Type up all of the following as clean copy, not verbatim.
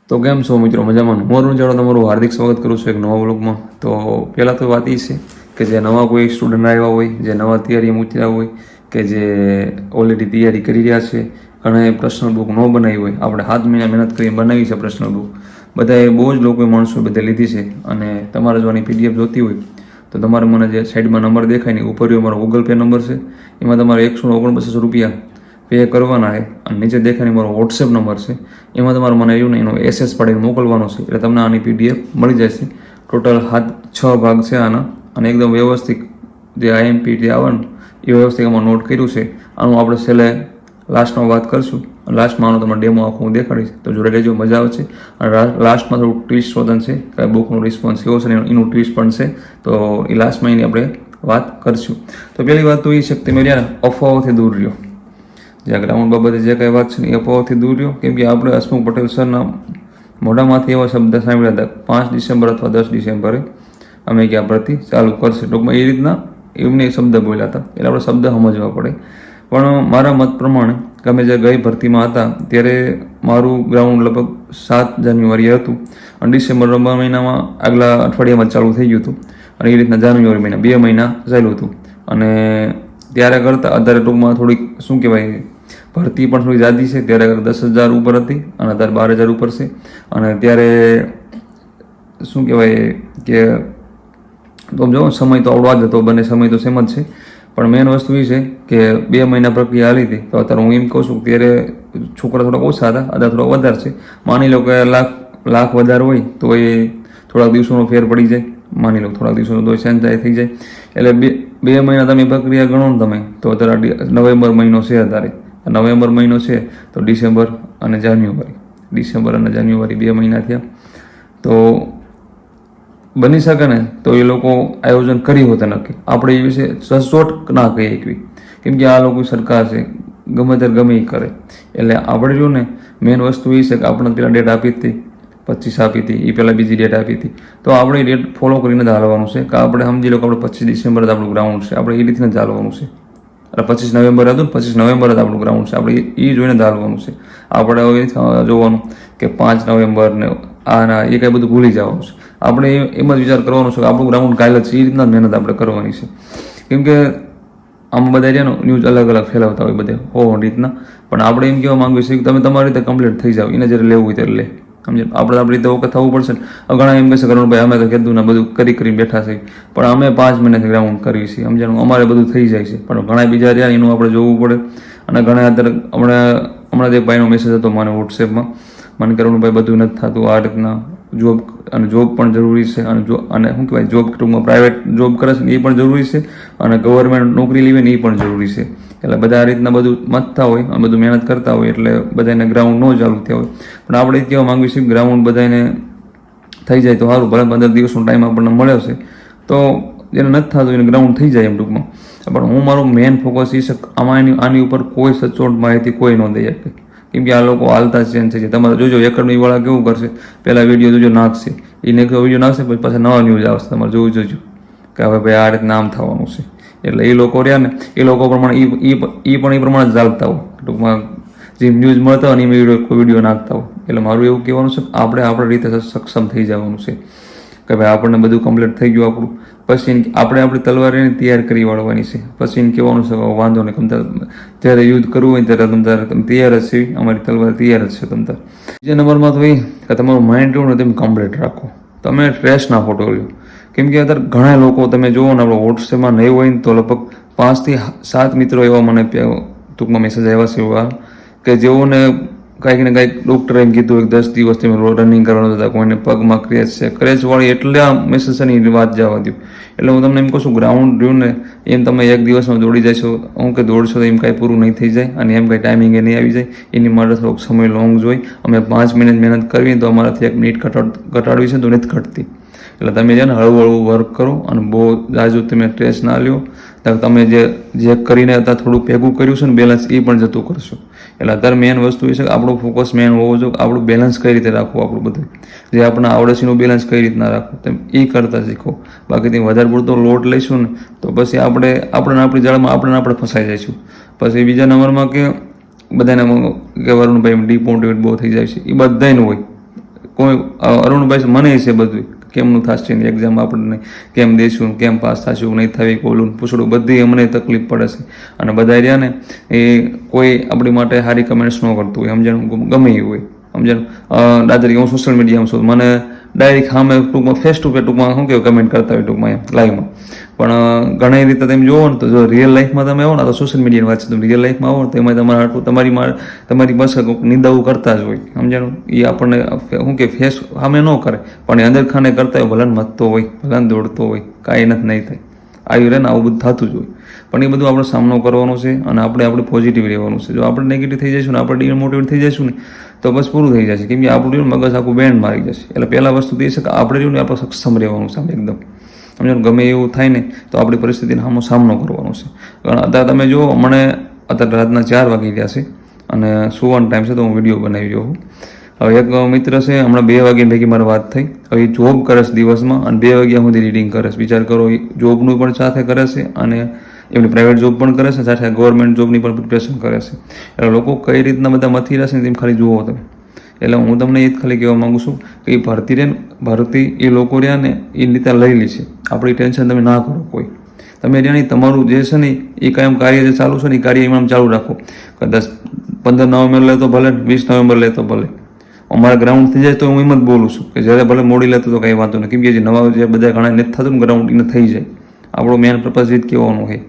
તો કેમ છો મિત્રો, મજામાં? હું અરુણ જાડો તમારું હાર્દિક સ્વાગત કરું છું એક નવા વ્લોગમાં. તો પહેલાં તો વાત એ છે કે જે નવા કોઈ સ્ટુડન્ટ આવ્યા હોય, જે નવા તૈયારીમાં ઉતર્યા હોય, કે જે ઓલરેડી તૈયારી કરી રહ્યા છે, ઘણા પર્સનલ બુક ન બનાવી હોય, આપણે 7 મહિના મહેનત કરીને બનાવી છે પર્સનલ બુક. બધાએ બહુ જ લોકોએ માણસો બધે લીધી છે. અને તમારે જો આની PDF જોતી હોય તો તમારે મને જે સાઈડમાં નંબર દેખાય ને ઉપર મારો ગૂગલ પે નંબર છે, એમાં તમારે 149 રૂપિયા પે કરવાના છે. અને નીચે દેખાય મારો વોટ્સએપ નંબર છે, એમાં તમારે મને એવું ને એનો SS પાડીને મોકલવાનો છે, એટલે તમને આની PDF મળી જશે. ટોટલ 6 ભાગ છે આના, અને એકદમ વ્યવસ્થિત જે IMP આવવાનું એ વ્યવસ્થિત આમાં નોટ કર્યું છે. આનું આપણે છેલ્લે લાસ્ટમાં વાત કરશું. લાસ્ટમાં આનો તમને ડેમો આખું હું દેખાડીશ, તો જોડે લેજો, મજા આવે છે. અને લાસ્ટમાં થોડું ટ્વિસ્ટ વતન છે કે બુકનો રિસ્પોન્સ કેવો છે ને એનું ટ્વિસ્ટ પણ છે, તો એ લાસ્ટમાં એની આપણે વાત કરશું. તો પહેલી વાત તો એ છે કે તમે રહ્યા અફવાઓથી દૂર રહ્યો. જે ગ્રાઉન્ડ બાબતે જે કંઈ વાત છે ને એ અફવાઓથી દૂર રહ્યો. કેમ કે આપણે હસમુખ પટેલ સરના મોઢામાંથી એવા શબ્દ સાંભળ્યા હતા 5 ડિસેમ્બર અથવા 10 ડિસેમ્બરે અમે ક્યાં ભરતી ચાલુ કરશે, ટૂંકમાં એ રીતના એમને શબ્દ બોલ્યા હતા, એટલે આપણે શબ્દ સમજવા પડે. પણ મારા મત પ્રમાણે કે અમે જે ગઈ ભરતીમાં હતા ત્યારે મારું ગ્રાઉન્ડ લગભગ 7 જાન્યુઆરીએ હતું, અને ડિસેમ્બર મહિનામાં આગલા અઠવાડિયામાં ચાલુ થઈ ગયું હતું, અને એ રીતના જાન્યુઆરી મહિના 2 મહિના ચાલ્યું હતું. અને ત્યારે કરતાં અત્યારે ટૂંકમાં થોડીક શું કહેવાય, ભરતી પણ થોડી ઝાદી છે. ત્યારે 10,000 ઉપર હતી અને અત્યારે 12,000 ઉપર છે. અને ત્યારે શું કહેવાય કે તો જો સમય તો આવડો જ હતો, બંને સમય તો સેમ જ છે. પણ મેઇન વસ્તુ એ છે કે 2 મહિના પ્રક્રિયા હાલી હતી. તો અત્યારે હું એમ કહું છું કે ત્યારે છોકરા થોડાક ઓછા હતા, અત્યારે થોડા વધારે છે. માની લો કે લાખ વધારે હોય તો એ થોડાક દિવસોનો ફેર પડી જાય. માની લો થોડાક દિવસોનો તો સેન્સાઈ થઈ જાય. એટલે 2 મહિના તમે પ્રક્રિયા ગણો ને તમે, તો અત્યારે નવેમ્બર મહિનો છે. અત્યારે નવેમ્બર મહિનો છે તો ડિસેમ્બર અને જાન્યુઆરી 2 મહિના થયા. તો બની શકે ને તો એ લોકો આયોજન કરી હોતા નક્કી. આપણે એ વિશે સચોટ ના કહીએ એકવી, કેમ કે આ લોકો સરકાર છે, ગમે ત્યારે ગમે એ કરે. એટલે આપણે જો ને મેઇન વસ્તુ એ છે કે આપણે પેલા ડેટ આપી હતી 25 આપી હતી, એ પહેલાં બીજી ડેટ આપી હતી. તો આપણે એ ડેટ ફોલો કરીને જ હાલવાનું છે. કે આપણે સમજી લો કે આપણે 25 ડિસેમ્બર જ આપણું ગ્રાઉન્ડ છે, આપણે એ રીતના જ હાલવાનું છે. એટલે 25 નવેમ્બર હતું ને, 25 નવેમ્બર જ આપણું ગ્રાઉન્ડ છે, આપણે એ જોઈને જ હાલવાનું છે. આપણે હવે જોવાનું કે 5 નવેમ્બર ને આના એ કાંઈ બધું ભૂલી જવાનું છે. આપણે એમ જ વિચાર કરવાનો છે કે આપણું ગ્રાઉન્ડ કાલે જ છે, એ રીતના મહેનત આપણે કરવાની છે. કેમ કે આમ બધા છે ને ન્યૂઝ અલગ અલગ ફેલાવતા હોય બધે રીતના, પણ આપણે એમ કહેવા માંગીએ છીએ કે તમે તમારી રીતે કમ્પ્લીટ થઈ જાઓ, એને જ્યારે લેવું હોય ત્યારે લે. સમજે, આપણે આપણી રીતે ઓકે થવું પડશે ને. ઘણા એમ કહેશે કરુણભાઈ અમે તો કીધું ને બધું કરી બેઠા છે, પણ અમે 5 મહિનાથી ગ્રાઉન્ડ કરીએ છીએ, સમજાણું, અમારે બધું થઈ જાય છે. પણ ઘણા બીજા રહ્યા એનું આપણે જોવું પડે. અને ઘણા અત્યારે હમણાં એક ભાઈનો મેસેજ હતો મને વોટ્સએપમાં, મને કરુણભાઈ બધું નથી થતું આ રીતના. જોબ પણ જરૂરી છે, અને શું કહેવાય જોબ ટૂંકમાં પ્રાઇવેટ જોબ કરે છે એ પણ જરૂરી છે, અને ગવર્મેન્ટ નોકરી લેવી ને એ પણ જરૂરી છે. એટલે બધા આ રીતના બધું મથતા હોય અને બધું મહેનત કરતા હોય, એટલે બધાને ગ્રાઉન્ડ ન ચાલુ થયા હોય. પણ આપણે એ કહેવા માંગીએ છીએ ગ્રાઉન્ડ બધાને થઈ જાય તો સારું. ભલે 15 દિવસનો ટાઈમ આપણને મળ્યો છે, તો જેને નથી થતું એને ગ્રાઉન્ડ થઈ જાય એમ ટૂંકમાં. પણ હું મારો મેઇન ફોકસ એ છે આની ઉપર કોઈ સચોટ માહિતી કોઈ ન દઈ શકે. કેમ કે આ લોકો હાલતા ચેન્જ થઈ જાય. તમારે જોજો એકેડમીવાળા કેવું કરશે, પહેલાં વિડીયો જોજો નાખશે, એ નેક્સ્ટ વિડીયો નાખશે પછી પાછા નવા ન્યૂઝ આવશે. તમારે જોવું જોજો કે હવે ભાઈ આ રીતના આમ થવાનું છે. એટલે એ લોકો રહ્યા ને એ લોકો પ્રમાણે એ પણ એ પ્રમાણે જ ચાલતા હોય. ટૂંકમાં જે ન્યૂઝ મળતા હોય ને એમાં કોઈ વિડીયો નાખતા હોય. એટલે મારું એવું કહેવાનું છે કે આપણે આપણી રીતે સક્ષમ થઈ જવાનું છે કે ભાઈ આપણને બધું કમ્પ્લીટ થઈ ગયું આપણું. પછી આપણે આપણી તલવાર એને તૈયાર કરી વાળવાની છે. પછી એને કહેવાનું છે વાંધો નહીં, જ્યારે યુદ્ધ કરવું હોય ત્યારે તમે તૈયાર જ છે, અમારી તલવાર તૈયાર જ છે તમતાર. બીજા નંબરમાં તો એ કે તમારું માઇન્ડ રહ્યું ને તમે કમ્પ્લીટ રાખો, તમે સ્ટ્રેસ ના ખોટો લ્યો. કેમ કે અત્યારે ઘણા લોકો તમે જુઓ ને આપણે વોટ્સએપમાં નહીં હોય ને તો લગભગ 5 થી 7 મિત્રો એવા મને ટૂંકમાં મેસેજ આવ્યા છે એવા કે જેઓને કાંઈક ને કાંઈક ડૉક્ટરે એમ કીધું હોય 10 દિવસ તમે રનિંગ કરવાનું હતા, કોઈને પગમાં ક્રેચ છે, ક્રેચવાળી એટલા મેસેજ છે ને એ વાત જવા દો. એટલે હું તમને એમ કહું છું ગ્રાઉન્ડ રહ્યું ને એમ તમે 1 દિવસમાં દોડી જશો, હું કે દોડશો તો એમ કાંઈ પૂરું નહીં થઈ જાય, અને એમ કાંઈ ટાઈમિંગ એ નહીં આવી જાય. એની માટે થોડોક સમય લોંગ જોઈ. અમે 5 મિનિટ મહેનત કરવી તો અમારાથી 1 મિનિટ ઘટાડવી છે તો નથી ઘટતી. એટલે તમે છે ને હળવું વર્ક કરો, અને બહુ જાજુ તમે સ્ટ્રેસ ના લ્યો. તમે જે કરીને અત્યારે થોડું ભેગું કર્યું છે ને બેલેન્સ એ પણ જતું કરશો. એટલે અત્યારે મેઇન વસ્તુ એ છે કે આપણું ફોકસ મેઇન હોવો જોઈએ, આપણું બેલેન્સ કઈ રીતે રાખવું, આપણું બધું જે આપણે આવડે છે એનું બેલેન્સ કઈ રીતના રાખવું તમે એ કરતાં શીખો. બાકી તમે વધારે પડતો લોડ લઈશું ને તો પછી આપણી જાળમાં આપણે ફસાઈ જઈશું. પછી બીજા નંબરમાં કે બધાને કે વરુણભાઈ ડિમોટિવેટ બહુ થઈ જાય છે, એ બધાનું હોય. કોઈ અરુણભાઈ મને છે બધું કેમનું થશે ને એક્ઝામ આપણને કેમ દઈશું કેમ પાસ થશું નહીં થવી કોલું પૂછડું બધી અમને તકલીફ પડે છે અને બધા રહ્યા ને એ કોઈ આપણી માટે સારી કમેન્ટ્સ ન કરતું હોય સમજણ ગમે એવું હોય સમજણ દાદા હું સોશિયલ મીડિયામાં છું મને ડાયરેક્ટ સામે ટૂંકમાં ફેસ ટુ ફેસ ટૂંકમાં શું કહેવાય કમેન્ટ કરતા હોય ટૂંકમાં એમ લાઈવમાં પણ ઘણી રીતે તમે જોવો ને તો જો રિયલ લાઈફમાં તમે આવો ને તો સોશિયલ મીડિયાની વાત છે તમે રિયલ લાઈફમાં આવો ને તો એમાં તમારી પાસે નિંદાઓ કરતા જ હોય સમજાણું એ આપણને શું કે ફેસ સામે ન કરે પણ એ અંદર ખાને કરતા હોય ભલન મથતો હોય ભલન દોડતો હોય કાંઈ નથી નહીં થાય આવ્યું રહે ને આવું બધું થતું જ હોય પણ એ બધું આપણે સામનો કરવાનો છે અને આપણે પોઝિટિવ રહેવાનું છે જો આપણે નેગેટિવ થઈ જઈશું ને આપણે ડિમોટિવેટ થઈ જઈશું ને તો બસ પૂરું થઈ જશે કેમ કે આપણું મગજ આખું બેન્ડ મારી જશે એટલે પહેલાં વસ્તુ તો એ છે કે આપણે રહ્યું ને આપણે સક્ષમ રહેવાનું છે એકદમ સમજો ગમે એવું થાય ને તો આપણી પરિસ્થિતિનો સામનો કરવાનો છે કારણ અત્યારે તમે જો મને અત્યારે રાતના 4 વાગી ગયા છે અને સુવાનો ટાઈમ છે તો હું વિડીયો બનાવી રહ્યો છું હવે એક મિત્ર છે હમણાં 2 વાગ્યા ભેગી મારી વાત થઈ હવે જોબ કરે છે દિવસમાં અને 2 વાગ્યા સુધી રીડિંગ કરે છે વિચાર કરો એ જોબનું પણ સાથે કરે છે અને એમની પ્રાઇવેટ જોબ પણ કરે છે સાથે ગવર્મેન્ટ જોબની પણ પ્રિપરેશન કરે છે એટલે લોકો કઈ રીતના બધા મથી રહેશે ને તેમ ખાલી જુઓ તમે એટલે હું તમને એ જ ખાલી કહેવા માગું છું કે એ ભરતી એ લોકો રહ્યા ને એ રીતે લઈ લે છે આપણી ટેન્શન તમે ના કરો કોઈ તમે રહ્યા નહીં તમારું જે છે ને એ કાયમ કાર્ય જે ચાલુ છે ને એ કાર્ય એમાં ચાલુ રાખો કે 15 નવેમ્બર લે તો ભલે 20 નવેમ્બર લે તો ભલે અમારા ગ્રાઉન્ડ થઈ જાય તો હું એમ જ બોલું છું કે જ્યારે ભલે મોડી લેતો તો કંઈ વાંધો નહીં કેમ કે જે નવા જે બધા ઘણા નથી થતું ને ગ્રાઉન્ડ એને થઈ જાય આપણો મેન પર્પઝ એ જ કહેવાનું હોય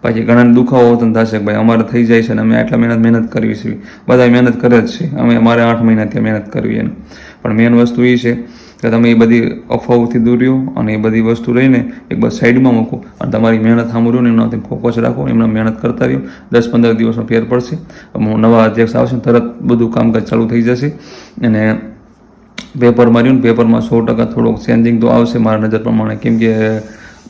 પછી ઘણાને દુખાવો હોતો થશે ભાઈ અમારે થઈ જાય છે ને અમે આટલા મહેનત કરવી છે બધા મહેનત કરે જ છે અમારે 8 મહિનાથી મહેનત કરવી એને પણ મેન વસ્તુ એ છે કે તમે એ બધી અફવાઓથી દૂર રહ્યો અને એ બધી વસ્તુ રહીને એક બસ સાઈડમાં મૂકો અને તમારી મહેનત સામું રહ્યો ને એમનાથી ફોકસ રાખો એમના મહેનત કરતા રહ્યો 10-15 દિવસનો ફેર પડશે નવા અધ્યક્ષ આવશે તરત બધું કામકાજ ચાલુ થઈ જશે અને પેપરમાં રહ્યું ને પેપરમાં 100% થોડોક ચેન્જિંગ તો આવશે મારા નજર પ્રમાણે કેમ કે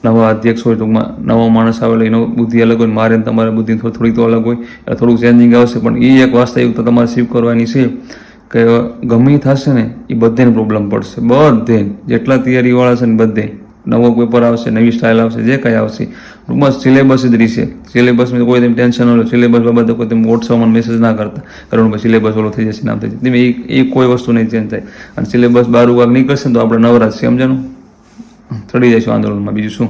નવા અધ્યક્ષ હોય ટૂંકમાં નવો માણસ આવે એટલે એનો બુદ્ધિ અલગ હોય મારે તમારે બુદ્ધિ થોડી તો અલગ હોય એટલે થોડુંક ચેન્જિંગ આવશે પણ એ એક વાસ્તવિકતા તમારે સ્વીપ કરવાની છે કે ગમે થશે ને એ બધાને પ્રોબ્લેમ પડશે બધે જેટલા તૈયારીવાળા છે ને બધે નવો પેપર આવશે નવી સ્ટાઇલ આવશે જે કાંઈ આવશે ટૂંકમાં સિલેબસ જ રહેશે સિલેબસમાં કોઈ તેમ ટેન્શન ન લો સિલેબસ બાબતે કોઈ તેમ વોટ્સઅપમાં મેસેજ ના કરતા કારણ કે સિલેબસ ઓલો થઈ જશે નામ થઈ જશે એ કોઈ વસ્તુ નહીં ચેન્જ થાય અને સિલેબસ 12 વાગ નીકળશે ને તો આપણે નવરાજ છે સમજાનું ચડી જઈશું આંદોલનમાં બીજું શું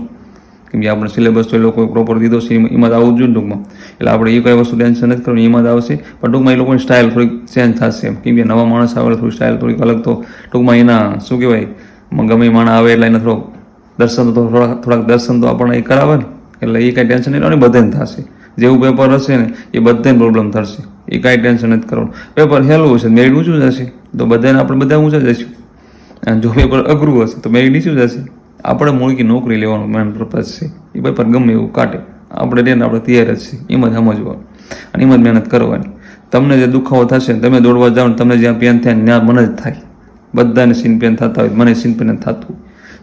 કેમ કે આપણે સિલેબસ તો એ લોકો પ્રોપર દીધો છે એમાં જ આવવું જ જોઈએ ટૂંકમાં એટલે આપણે એ કઈ વસ્તુ ટેન્શન નથી કરવું એમાં જ આવશે પણ ટૂંકમાં એ લોકોની સ્ટાઇલ થોડીક ચેન્જ થશે કેમ કે નવા માણસ આવે થોડી સ્ટાઇલ થોડીક અલગ તો ટૂંકમાં એના શું કહેવાય ગમે માણસ આવે એટલે એને થોડાક દર્શન તો આપણને એ કરાવે ને એટલે એ કાંઈ ટેન્શન નહીં બધાને થશે જેવું પેપર હશે ને એ બધાને પ્રોબ્લેમ થશે એ કાંઈ ટેન્શન નથી કરવાનું પેપર હેલું હશે મેરિટ ઊંચું જશે તો બધાને આપણે બધા ઊંચા જઈશું અને જો પેપર અઘરું હશે તો મેરિટ નીચું જશે આપણે મૂળકી નોકરી લેવાનું મેન પર્પઝ છે એ પેપર ગમે એવું કાઢે આપણે લઈને આપણે તૈયાર જ છીએ એમાં જ સમજવાનું અને એમાં જ મહેનત કરવાની તમને જે દુખાવો થશે તમે દોડવા જાઓ ને તમને જ્યાં પેન થાય ત્યાં મને જ થાય બધાને સીન પેન થતા હોય મને સીન પેન થતું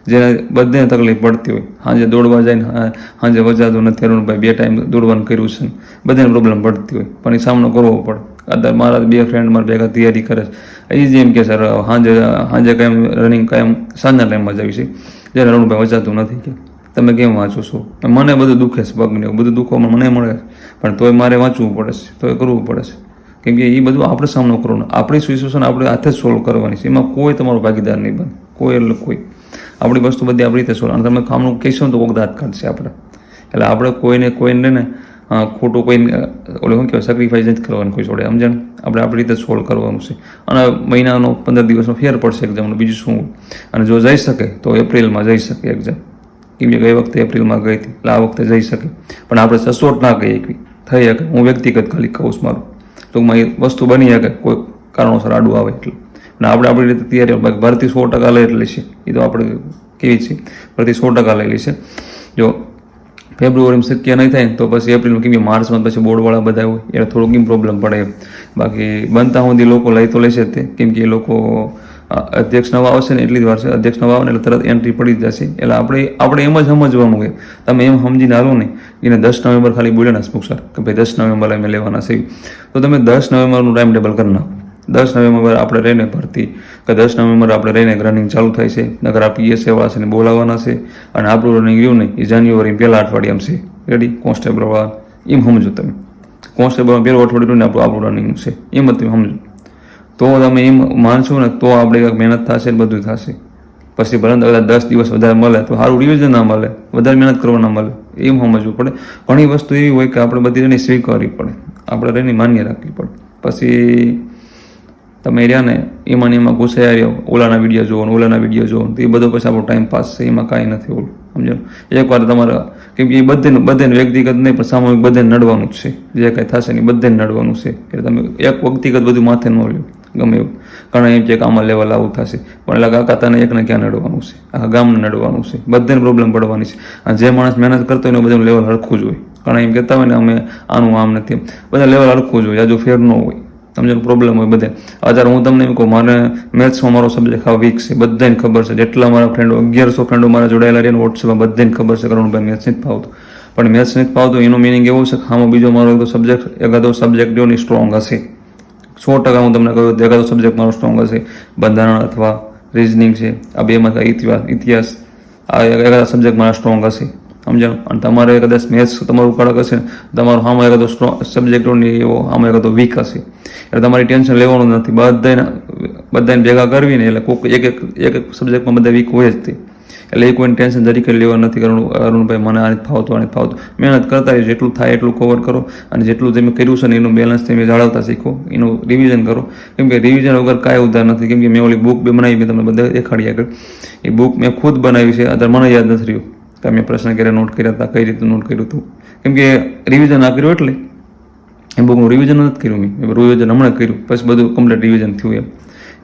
જેને બધાને તકલીફ પડતી હોય સાંજે દોડવા જાય ને સાંજે વજાતું નથી અરુણભાઈ 2 ટાઈમ દોડવાનું કર્યું છે બધાને પ્રોબ્લેમ પડતી હોય પણ એ સામનો કરવો પડે અત્યારે મારા 2 ફ્રેન્ડ મારા ભેગા તૈયારી કરે છે એ જ એમ કે સર સાંજે કાયમ રનિંગ કાયમ સાંજના ટાઈમમાં જ આવી છે જ્યારે અરુણભાઈ વચાતું નથી કે તમે કેમ વાંચો છો મને બધું દુખે છે પગને બધું દુખવામાં મને મળે પણ તોય મારે વાંચવું પડે છે તોય કરવું પડે છે કેમ કે એ બધું આપણે સામનો કરવાનો આપણી સિચ્યુએશન આપણે હાથે જ સોલ્વ કરવાની છે એમાં કોઈ તમારો ભાગીદાર નહીં બને કોઈ એટલે કોઈ આપણી વસ્તુ બધી આપણી રીતે સોલ્વ અને તમે કામનું કહીશો ને તો કોઈક દાંત કાઢશે આપણે એટલે આપણે કોઈને ને ખોટું કોઈને ઓલે શું કહેવાય સેક્રિફાઈસ નથી કરવાનું કોઈ જોડે સમજાણ આપણે આપણી રીતે સોલ્વ કરવાનું છે અને મહિનાનો 15 દિવસનો ફેર પડશે એક્ઝામનો બીજું શું અને જો જઈ શકે તો એપ્રિલમાં જઈ શકે એક્ઝામ કેમ કે ગઈ વખતે એપ્રિલમાં ગઈ હતી એટલે આ વખતે જઈ શકે પણ આપણે સચોટ ના કહીએ એકવી થઈ શકે હું વ્યક્તિગત ખાલી કહું છું મારું ટૂંકમાં એ વસ્તુ બની શકે કોઈ કારણોસર આડું આવે એટલે અને આપણે આપણી રીતે તૈયારી બાકી ભરતી 100% લઈ એટલી છે એ તો આપણે કેવી છે ભરતી 100% લેલી છે જો ફેબ્રુઆરીમાં શક્ય નહીં થાય તો પછી એપ્રિલમાં કેમ કે માર્ચમાં પછી બોર્ડવાળા બધા હોય એટલે થોડુંક કેમ પ્રોબ્લેમ પડે બાકી બનતા સુધી લોકો લઈ તો લેશે તે કેમ કે એ લોકો અધ્યક્ષ નવા આવશે ને એટલી જ વાર છે અધ્યક્ષ નવા આવે ને એટલે તરત એન્ટ્રી પડી જ જશે એટલે આપણે એમ જ સમજવાનું હોય તમે એમ સમજીને હાલો ને એને 10 નવેમ્બર ખાલી બોલ્યા ને હસમુખ સર કે ભાઈ 10 નવેમ્બર અમે લેવાના છે તો તમે 10 નવેમ્બરનું ટાઈમ ટેબલ કરી નાખો 10 નવેમ્બર આપણે રહીને ભરતી કે 10 નવેમ્બર આપણે રહીને રનિંગ ચાલુ થાય છે નગર આ પીએસએ વાળા છે ને બોલાવવાના છે અને આપણું રનિંગ રહ્યું ને એ જાન્યુઆરી પહેલા અઠવાડિયામાં છે રેડી કોન્સ્ટેબલ વાળા એમ સમજો તમે કોન્સ્ટેબલમાં પહેલું અઠવાડિયું ને આપણું રનિંગ છે એમ જ તમે સમજો તો તમે એમ માનશો ને તો આપણે કંઈક મહેનત થશે ને બધું થશે. પછી ભલે કદાચ 10 દિવસ વધારે મળે તો સારું રિવિઝન ના મળે, વધારે મહેનત કરવા ના મળે, એમ સમજવું પડે. ઘણી વસ્તુ એવી હોય કે આપણે બધી એની સ્વીકારવી પડે, આપણે એની માન્ય રાખવી પડે. પછી તમે રહ્યા ને એમાં ઘૂસાયા રહ્યો, ઓલાના વિડીયો જોવો તો એ બધો પછી આપણો ટાઈમ પાસ છે, એમાં કાંઈ નથી ઓલું, સમજો. એકવાર તમારા કેમ કે એ બધાને વ્યક્તિગત નહીં પણ સામૂહિક બધાને નડવાનું જ છે, જે કાંઈ થશે ને એ બધાને નડવાનું છે. એટલે તમે એક વ્યક્તિગત બધું માથે ન લો ગમે એવું. ઘણા એમ છે કે આમાં લેવલ આવું થશે, પણ એટલે કાકા તને એકને ક્યાં નડવાનું છે, આખા ગામને નડવાનું છે, બધાને પ્રોબ્લેમ પડવાની છે. અને જે માણસ મહેનત કરતો હોય ને બધાનું લેવલ હરખું જ હોય. ઘણા એમ કહેતા હોય ને અમે આનું આમ નથી, બધા લેવલ હરખું જ હોય, આજુ ફેર ન હોય, સમજો પ્રોબ્લેમ હોય બધે. અત્યારે હું તમને એમ કહું, મારે મેથ્સમાં મારો સબ્જેક્ટ આ વીક છે, બધાને ખબર છે. જેટલા મારા ફ્રેન્ડો 1100 ફ્રેન્ડો મારા જોડાયેલા રહ્યા વોટ્સએપમાં, બધાને ખબર છે કરુણભાઈ મેથ્સ નથી ફાવતું. પણ મેથ્સ નથી ફાવતું એનું મિનિંગ એવું છે કે આમાં બીજો મારો એકાદો સબ્જેક્ટ જો ને સ્ટ્રોંગ હશે. 100% હું તમને કહ્યું એકાદો સબ્જેક્ટ મારો સ્ટ્રોંગ હશે, બંધારણ અથવા રિઝનિંગ છે, આ બેમાં ઇતિહાસ, આ એકાદા સબ્જેક્ટ મારા સ્ટ્રોંગ હશે, સમજાણું. અને તમારે કદાચ મેથ્સ તમારું કડક હશે ને, તમારું આમાં એકાદો સ્ટ્રોંગ સબ્જેક્ટ એવો આમાં એકાદો વીક હશે. એટલે તમારી ટેન્શન લેવાનું નથી, બધાને ભેગા કરવી ને એટલે કોઈક એક સબ્જેક્ટમાં બધા વીક હોય જ તે. એટલે એ કોઈને ટેન્શન તરીકે લેવા નથી કરવાનું. અરુણભાઈ મને આ નથી ફાવતું. મહેનત કરતા રહેજો, જેટલું થાય એટલું કવર કરો, અને જેટલું તમે કર્યું છે ને એનું બેલેન્સ તમે જાળવતા શીખો, એનું રિવિઝન કરો. કેમ કે રિવિઝન વગર કાંઈ ઉધાર નથી. કેમ કે મેં ઓલી બુક બનાવી, મેં તમને બધા દેખાડી આગળ. એ બુક મેં ખુદ બનાવી છે, અત્યારે મને યાદ નથી રહ્યું કે મેં પ્રશ્ન કર્યા નોટ કર્યા હતા, કઈ રીતે નોટ કર્યું હતું. કેમ કે રિવિઝન ના કર્યું એટલે એ બુકનું રિવિઝન નથી કર્યું મેં રિવિઝન હમણાં કર્યું, પછી બધું કમ્પ્લીટ રિવિઝન થયું એમ.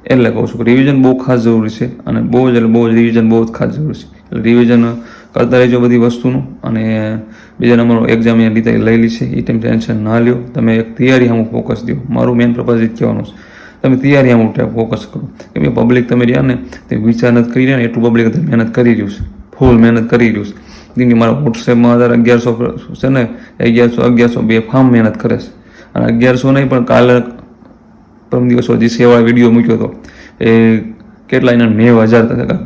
એટલે કહું છું કે રિવિઝન બહુ ખાસ જરૂરી છે, અને બહુ જ રિવિઝન બહુ જ ખાસ જરૂરી છે. એટલે રિવિઝન કરતા રહેજો બધી વસ્તુનું. અને બીજા નંબરનો એક્ઝામ એ લીધે લઈ છે, એ ટાઈમ ટેન્શન ના લ્યો. તમે એક તૈયારી આમ ફોકસ દો. મારું મેન પર્પઝ જ કહેવાનું છે, તમે તૈયારી આમ ફોકસ કરો. કેમ કે પબ્લિક તમે રહ્યા ને તે વિચાર નથી કરી રહ્યા ને એટલું પબ્લિક મહેનત કરી રહ્યું છે, ફૂલ મહેનત કરી રહ્યું છે. કેમ કે મારા વોટ્સએપમાં 1100 છે ને, 1100 બે ફાર્મ મહેનત કરે છે. અને 1100 નહીં પણ કાલે પરમ દિવસ હજી સેવા વિડીયો મૂક્યો હતો, એ કેટલા એના 90,000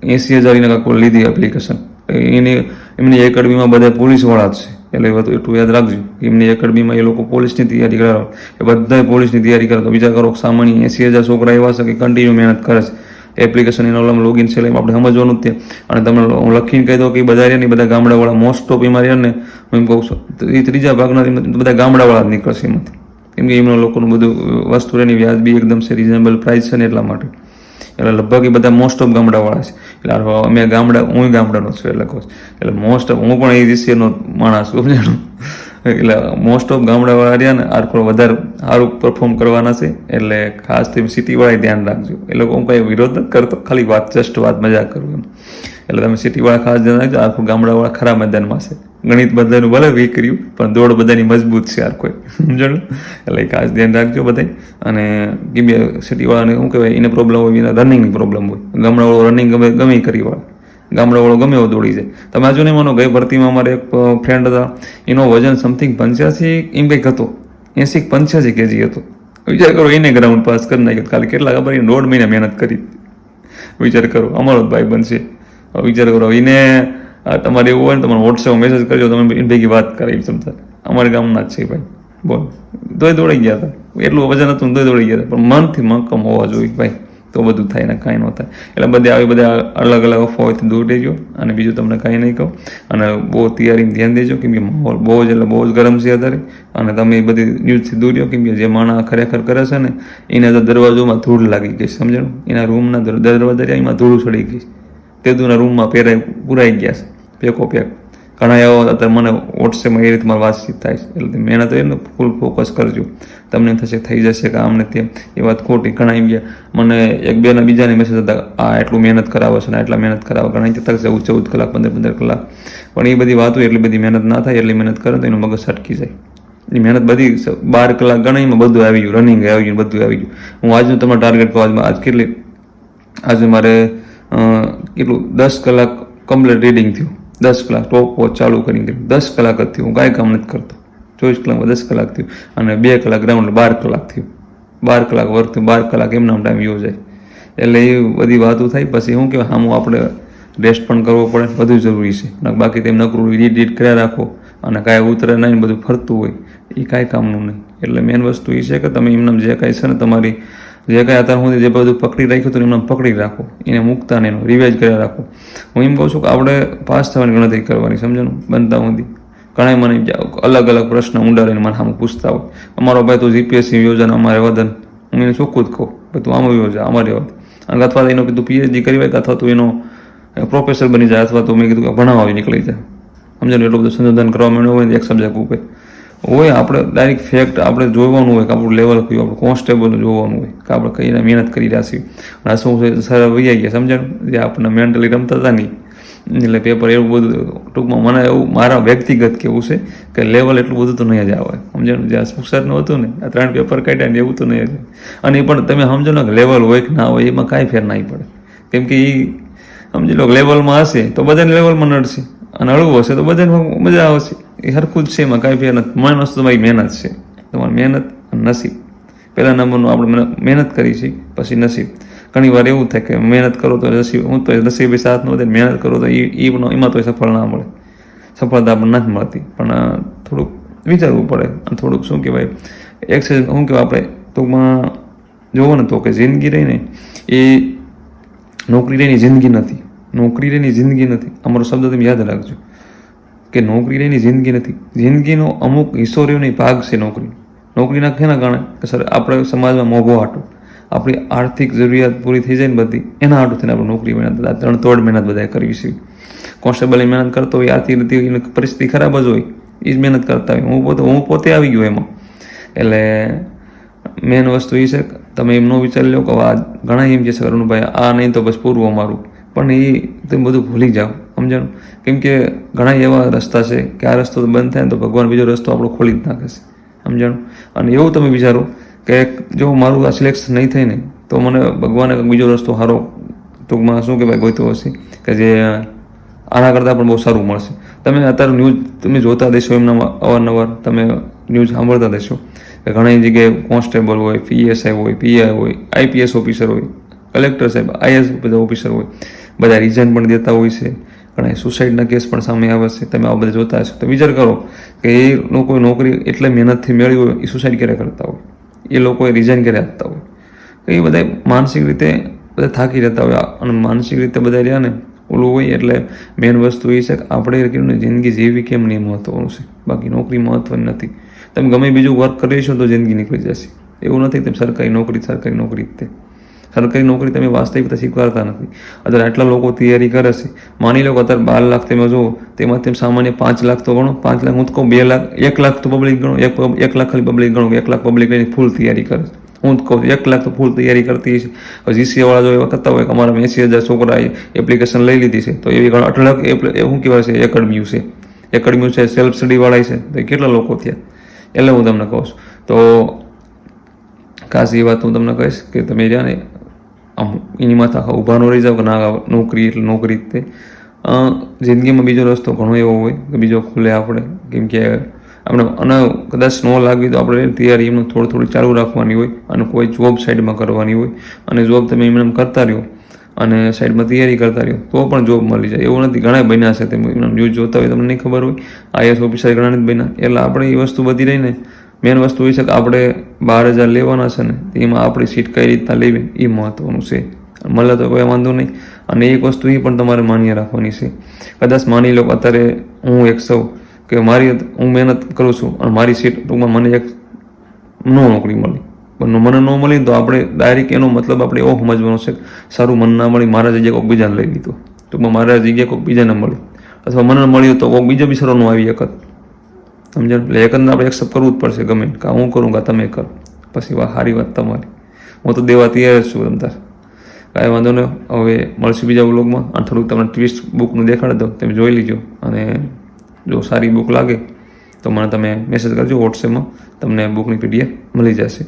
80,000 એના કાંક લીધી એપ્લિકેશન. એમની એકેડમીમાં બધા પોલીસવાળા જ છે, એટલે એટલું યાદ રાખજો. એમની એકેડમીમાં એ લોકો પોલીસની તૈયારી કરાવે, એ બધા પોલીસની તૈયારી કરે. તો વિચાર કરો, સામાન્ય 80,000 છોકરા એવા છે કે કન્ટિન્યુ મહેનત કરે છે. એપ્લિકેશન એના ઓલામાં લોગિન છે, એટલે આપણે સમજવાનું જ ત્યાં. અને તમે હું લખીને કહી દઉં કે બધા રહ્યા ને બધા ગામડાવાળા, મોસ્ટ ઓફ એમાં રહ્યા ને હું એમ કહું છું એ ત્રીજા ભાગના બધા ગામડાવાળા જ નીકળશે એમાંથી. કેમ કે એમના લોકોનું બધું વસ્તુ એની વ્યાજબી એકદમ છે, રિઝનેબલ પ્રાઇસ છે ને એટલા માટે. એટલે લગભગ એ બધા મોસ્ટ ઓફ ગામડાવાળા છે. એટલે અમે હું ગામડાનો છું એટલે કહું છું. એટલે મોસ્ટ ઓફ હું પણ એ વિષયનો માણસ છું, સમજાણું. એટલે મોસ્ટ ઓફ ગામડાવાળા રહ્યા ને આરકો વધારે સારું પરફોર્મ કરવાના છે. એટલે ખાસ તમે સિટીવાળા ધ્યાન રાખજો. એટલે હું કંઈ વિરોધ નથી કરતો, ખાલી જસ્ટ વાત મજાક કરું એમ. એટલે તમે સિટીવાળા ખાસ ધ્યાન રાખજો. આખું ગામડાવાળા ખરા મેદાનમાં છે. ગણિત બધાનું ભલે વીક કર્યું પણ દોડ બધાની મજબૂત છે આર કોઈ, સમજાણું. એટલે ખાસ ધ્યાન રાખજો બધા. અને કે સિટીવાળાને શું કહેવાય, એને પ્રોબ્લેમ હોય, એના રનિંગની પ્રોબ્લેમ હોય. ગામડાવાળો રનિંગ ગમે કરી વાળા, ગામડાવાળો ગમે એવો દોડી જાય. તમે આજુ નહીં માનો, ગઈ ભરતીમાં અમારે એક ફ્રેન્ડ હતા, એનો વજન સમથિંગ 85 એમ કંઈક હતો, 80-85 kg હતો. વિચાર કરો, એને ગ્રાઉન્ડ પાસ કરી નાખ્યો. ખાલી કેટલા ખબર, 1.5 મહિના મહેનત કરી. વિચાર કરો, અમારો જ ભાઈ બનશે. વિચાર કરો, એને તમારે એવું હોય ને તમારે વોટ્સએપ મેસેજ કરજો, તમે એની ભેગી વાત કરાવી ક્ષમતા. અમારા ગામના જ છે ભાઈ, બોલ. તોય દોડી ગયા હતા, એટલું વજન હતું તોય દોડી ગયા હતા. પણ મનથી મક્કમ હોવા જોઈએ ભાઈ, તો બધું થાય ને કાંઈ ન થાય. એટલે બધા અલગ અલગ અફવાઓથી દૂર રહેજો. અને બીજું તમને કાંઈ નહીં કહું, અને બહુ તૈયારીમાં ધ્યાન દેજો. કેમ કે માહોલ બહુ જ ગરમ છે અત્યારે. અને તમે બધી ન્યૂઝથી દૂર રહો. કેમ કે જે માણસ ખરેખર કરે છે ને એના દરવાજોમાં ધૂળ લાગી ગઈ, સમજાણું. એના રૂમના દરવાજા એમાં ધૂળ ચડી ગઈ, તેદુના રૂમમાં પુરાઈ ગયા છે પેકો પેક. ઘણા એવા અત્યારે મને વોટ્સએપમાં એ રીતે મારી વાતચીત થાય છે. એટલે મહેનત હોય ને ફૂલ ફોકસ કરજો. તમને થશે થઈ જશે કે આમને તેમ, એ વાત ખોટી. ઘણા એમ ગયા મને એક બેના બીજાને મેસેજ હતા, આ એટલું મહેનત કરાવે છે ને એટલા મહેનત કરાવે. ઘણા કહેતા 14 કલાક 15 કલાક. પણ એ બધી વાત હોય, એટલી બધી મહેનત ના થાય. એટલી મહેનત કરે તો એનું મગજ સટકી જાય. એ મહેનત બધી 12 કલાક ગણાય, એમાં બધું આવી ગયું, રનિંગ આવી ગયું, બધું આવી ગયું. હું આજનું તમારે ટાર્ગેટ કહું, આજે મારે કેટલું 10 કલાક કમ્પ્લીટ રીડિંગ થયું. 10 કલાક ટોપ વોચ ચાલુ કરીને કર્યું, 10 કલાક જ થયું. હું કાંઈ કામ નથી કરતો. 24 કલાકમાં 10 કલાક થયું. અને 2 કલાક ગ્રાઉન્ડ 12 કલાક થયું. 12 કલાક વર્ક થયું, 12 કલાક એમના ટાઈમ વ્યો જાય. એટલે એ બધી વાતો થાય. પછી શું કહેવાય, આમ આપણે રેસ્ટ પણ કરવો પડે, બધું જરૂરી છે. બાકી તેમ નકરું રીડ કર્યા રાખો અને કાંઈ ઉતરે નહીં, બધું ફરતું હોય, એ કાંઈ કામનું નહીં. એટલે મેન વસ્તુ એ છે કે તમે એમને જે કાંઈ છે ને તમારી જે કાંઈ અત્યાર સુધી જે બધું પકડી રાખ્યું હતું એમને પકડી રાખો, એને મૂકતા ને એનો રિવાઇઝ કર્યા રાખો. હું એમ કહું છું કે આપણે પાસ થવાની ગણતરી કરવાની, સમજવાનું બનતા સુધી. ઘણા મને અલગ અલગ પ્રશ્ન ઊંડા રહીને મને સામે પૂછતા હોય, અમારો ભાઈ તું જીપીએસસી યોજના અમારે વદન, હું એને ચોખ્ખું જ કહું ભાઈ તું આમાં યોજા અમારી વાત. અને અથવા તો એનો કીધું પીએચડી કરી હોય, અથવા તો એનો પ્રોફેસર બની જાય, અથવા તો મેં કીધું કે ભણાવવા આવી નીકળી જાય, સમજવાનું. એટલું બધું સંશોધન કરવા માંડ્યું હોય ને એક સબ્જેક્ટ ઉપર હોય, આપણે ડાયરેક્ટ ફેક્ટ આપણે જોવાનું હોય કે આપણું લેવલ કયું, આપણું કોન્સ્ટેબલ જોવાનું હોય કે આપણે કઈ મહેનત કરી રહ્યા છીએ. અને આ શું સર વૈયા ગયા, સમજાણું, જે આપણને મેન્ટલી રમતા હતા નહીં, એટલે પેપર એવું બધું. ટૂંકમાં મને એવું મારા વ્યક્તિગત કેવું છે કે લેવલ એટલું બધું તો નહીં જ આવે, સમજાણું. જ્યાં સુસાદનું હતું ને આ 3 પેપર કાઢ્યા ને એવું તો નહીં જ. અને એ પણ તમે સમજો ને કે લેવલ હોય કે ના હોય એમાં કાંઈ ફેર નહીં પડે, કેમ કે એ સમજી લો લેવલમાં હશે તો બધાને લેવલમાં નડશે, અને હળવું હશે તો બધાને મજા આવશે. એ સરખું જ છે, એમાં કાંઈ ફેર નથી. મેન વસ્તુ તમારી મહેનત છે, તમારી મહેનત અને નસીબ. પહેલા નંબરનું આપણે મહેનત કરી છે, પછી નસીબ. ઘણી વાર એવું થાય કે મહેનત કરો તો નસીબ, હું તો નસીબે સાથ ન દે, મહેનત કરો તો એમાં તો સફળ ના મળે, સફળતા પણ નથી મળતી. પણ થોડુંક વિચારવું પડે, અને થોડુંક શું કહેવાય એક્સરસાઇઝ, શું કહેવાય આપણે ટૂંકમાં જોવો ને તો કે જિંદગી રહીને એ નોકરી રહીની જિંદગી નથી, નોકરી રહીની જિંદગી નથી. અમારો શબ્દ તમે યાદ રાખજો કે નોકરી રહીની જિંદગી નથી. જિંદગીનો અમુક હિસ્સો રહ્યો નહીં, ભાગ છે નોકરી. નોકરીના કેના કારણે કે સર આપણે સમાજમાં મોભો હાટું, આપણી આર્થિક જરૂરિયાત પૂરી થઈ જાય ને બધી, એના હાટું થઈને આપણે નોકરી મહેનત 3 મહેનત બધાએ કરવી છે. કોન્સ્ટેબલની મહેનત કરતો હોય, આર્થિક રીતે પરિસ્થિતિ ખરાબ જ હોય, એ જ મહેનત કરતા હોય. હું પોતે આવી ગયો એમાં. એટલે મેન વસ્તુ એ છે તમે એમ ન વિચારી લો કે આ ઘણા એમ છે અરુણભાઈ આ નહીં તો બસ પૂરું અમારું, પણ એ તમે બધું ભૂલી જાઓ, સમજાણું. કેમ કે ઘણા એવા રસ્તા છે કે આ રસ્તો બંધ થાય ને તો ભગવાન બીજો રસ્તો આપણો ખોલી જ નાખે છે, સમજાણું. અને એવું તમે વિચારો કે જો મારું આ સિલેક્શન નહીં થાય ને તો મને ભગવાને બીજો રસ્તો સારો ટૂંકમાં શું કહેવાય ગોઈતો હશે કે જે આના કરતાં પણ બહુ સારું મળશે. તમે અત્યારે ન્યૂઝ તમે જોતા દેશો, એમના અવારનવાર તમે ન્યૂઝ સાંભળતા દેશો કે ઘણી જગ્યાએ કોન્સ્ટેબલ હોય, પીએસઆઈ હોય, પીઆઈ હોય, આઈપીએસ ઓફિસર હોય, કલેક્ટર સાહેબ, આઈએસ બધા ઓફિસર હોય, બધા રિઝાઇન પણ દેતા હોય છે. ઘણા સુસાઇડના કેસ પણ સામે આવે છે, તમે આ બધા જોતા હશો. તો વિચાર કરો કે એ લોકો નોકરી એટલે મહેનતથી મેળવી હોય, એ સુસાઇડ ક્યારે કરતા હોય, એ લોકોએ રિઝાઇન ક્યારે આપતા હોય. તો એ બધા માનસિક રીતે બધા થાકી રહેતા હોય, અને માનસિક રીતે બધા રહ્યા ને ઓલું હોય. એટલે મેન વસ્તુ એ છે કે આપણે કીધું જિંદગી જેવી કેમ નહીં મહત્વનું છે, બાકી નોકરી મહત્વની નથી. તમે ગમે બીજું વર્ક કરીશો તો જિંદગી નીકળી જશે. એવું નથી તમે સરકારી નોકરી તે સરકારી નોકરી તમે વાસ્તવિકતા સ્વીકારતા નથી. અત્યારે આટલા લોકો તૈયારી કરે છે. માની લો કે અત્યારે 12 લાખ તમે જુઓ, તેમાં તેમ સામાન્ય 5 લાખ તો ગણો, 5 લાખ હું તો કહું 2 લાખ, 1 લાખ તો પબ્લિક ગણો, 1 લાખ ખાલી પબ્લિક ગણો, 1 લાખ પબ્લિક લઈને ફૂલ તૈયારી કરે છે. હું તો કહું 1 લાખ તો ફૂલ તૈયારી કરતી છે. જીસીએ વાળા જો એવા કરતા હોય કે અમારા 80,000 છોકરાએ એપ્લિકેશન લઈ લીધી છે, તો એવી ઘણા 8 લાખ શું કહેવાય છે એકેડમી છે, સેલ્ફ સ્ટડી વાળા છે, તો કેટલા લોકો થયા. એટલે હું તમને કહું છું. તો ખાસ એ વાત હું તમને કહીશ કે તમે રહ્યા ને આમ એની માથે આખા ઊભા ન રહી જાઓ કે ના નોકરી એટલે નોકરી જ તે. જિંદગીમાં બીજો રસ્તો ઘણો એવો હોય કે બીજો ખુલે આપણે, કેમ કે આપણે અને કદાચ ન લાગી તો આપણે તૈયારી એમનું થોડી ચાલુ રાખવાની હોય, અને કોઈ જોબ સાઈડમાં કરવાની હોય. અને જોબ તમે એમને કરતા રહ્યો અને સાઈડમાં તૈયારી કરતા રહ્યો તો પણ જોબ મળી જાય. એવું નથી, ઘણા બન્યા છે, તમે એમને ન્યૂઝ જોતા હોય તમને નહીં ખબર હોય, આઈએસ ઓફિસર ઘણા નથી બન્યા. એટલે આપણે એ વસ્તુ બધી રહીને મેન વસ્તુ એ છે કે આપણે 12,000 લેવાના છે ને એમાં આપણી સીટ કઈ રીતના લેવી એ મહત્વનું છે. મળે તો કોઈ વાંધો નહીં. અને એક વસ્તુ એ પણ તમારે માન્ય રાખવાની છે. કદાચ માની લો અત્યારે હું એક સૌ કે હું મહેનત કરું છું અને મારી સીટ ટૂંકમાં મને એક નોકરી મળી, મને ન મળી તો આપણે ડાયરેક્ટ એનો મતલબ આપણે એવો સમજવાનો છે સારું મને ના મળી, મારા જગ્યાએ કોઈક બીજાને લઈ લીધું, ટૂંકમાં મારા જગ્યાએ કોઈક બીજાને મળી, અથવા મને મળ્યું તો કોઈક બીજો બી સારો ન આવી શકત, સમજાણ. એટલે એકંદર આપણે એક્સેપ્ટ કરવું જ પડશે, ગમે કાં હું કરું કાં તમે કરો, પછી સારી વાત તમારી. હું તો દેવા તૈયાર જ છું તમતાર, કાંઈ વાંધો નહીં. હવે મળશું બીજા વ્લોગમાં, અને થોડુંક તમને ટ્વિસ્ટ બુકનું દેખાડી દઉં, તમે જોઈ લીજો. અને જો સારી બુક લાગે તો મને તમે મેસેજ કરજો વોટ્સએપમાં, તમને બુકની PDF મળી જશે.